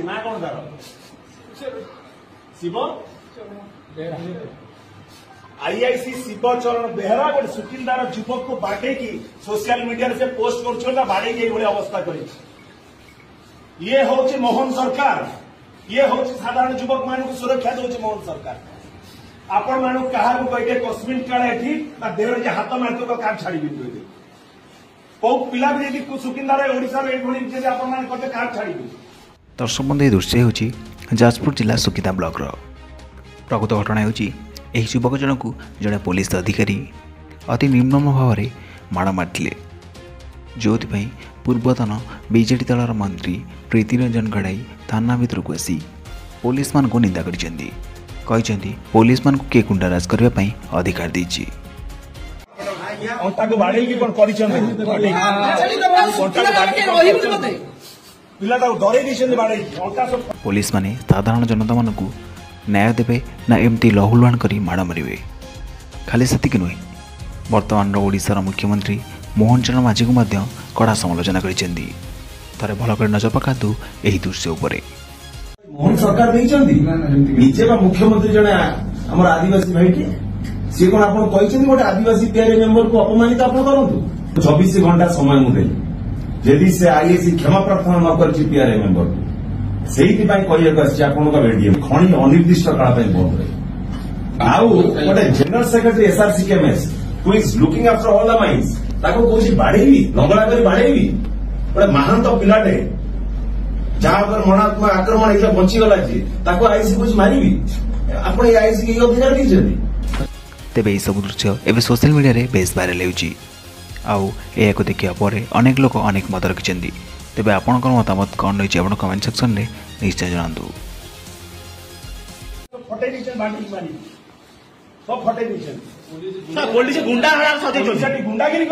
ना कौन तार शिव आईआईसी शिवचरण बेहरा गोटे सुकिंदार युवक को बाटे की सोशल मीडिया से पोस्ट कर बाड़े अवस्था कर ये हूँ मोहन सरकार ये हूँ साधारण युवक मान सुरक्षा दौर मोहन सरकार आपण मान क्या कहे कस्मिन काले देह हाथ मारते क्या छाड़ी कौ पिला भी सुकिंदार क्या छाड़ी दर्शक बंधु दृश्य होची जाजपुर जिला सुकिंदा ब्लॉक प्रकृत घटना होची युवक जन को जड़े पुलिस अधिकारी अति निम्न भाव में माड़ मारते जो पूर्वतन बीजेडी दलर मंत्री प्रीति रंजन गड़ाई थाना भितर को आसी पुलिस मान को निंदा करछन्ती कहते पुलिस मान को किए गुंडाराज करने अधिकार देछि पुलिस माने साधारण जनता मान को न्याय देवे ना एमती लहुलुहान करी माड़ मारे खाली सेतिक नुहे वर्तमान ओडिशार मुख्यमंत्री मोहन चरण माझी को कड़ा समालोचना करछन्ती तारे भल कर नजर पकातु एही दृश्य उपरे मोहन सरकार निजे मुख्यमंत्री जड़े आम आदिवासी भाई सी कौन आप गोटे आदिवासी पीआरए मेंबर को अपमानित आप करूँ 24 घंटा समय मुझे जदि से आईएसी क्षमा प्रार्थना न कर पीआरए मेंबर को से खणी अनिर्दिष्ट काल बंद रहे गोटे general secretary SRC KMS who is looking after all the mines ताको कौन बाड़ेबी लंगड़ा कर बाड़ेबी गोटे महांत पिलाटे जहाँ मरणात्मक आक्रमण होता बचीगला जी आईसी कुछ मारि आप आईसी के अधिकार दीजिए तेबे यह सब दृश्य एवं सोशल मीडिया रे बेस वायरल होची आउ को देखिया पर अनेक लोग अनेक मत रखिंट तेबे आपनकर मतामत कौन रही आप कमेंट सेक्शन में निश्चय जनातु गुंडागिरी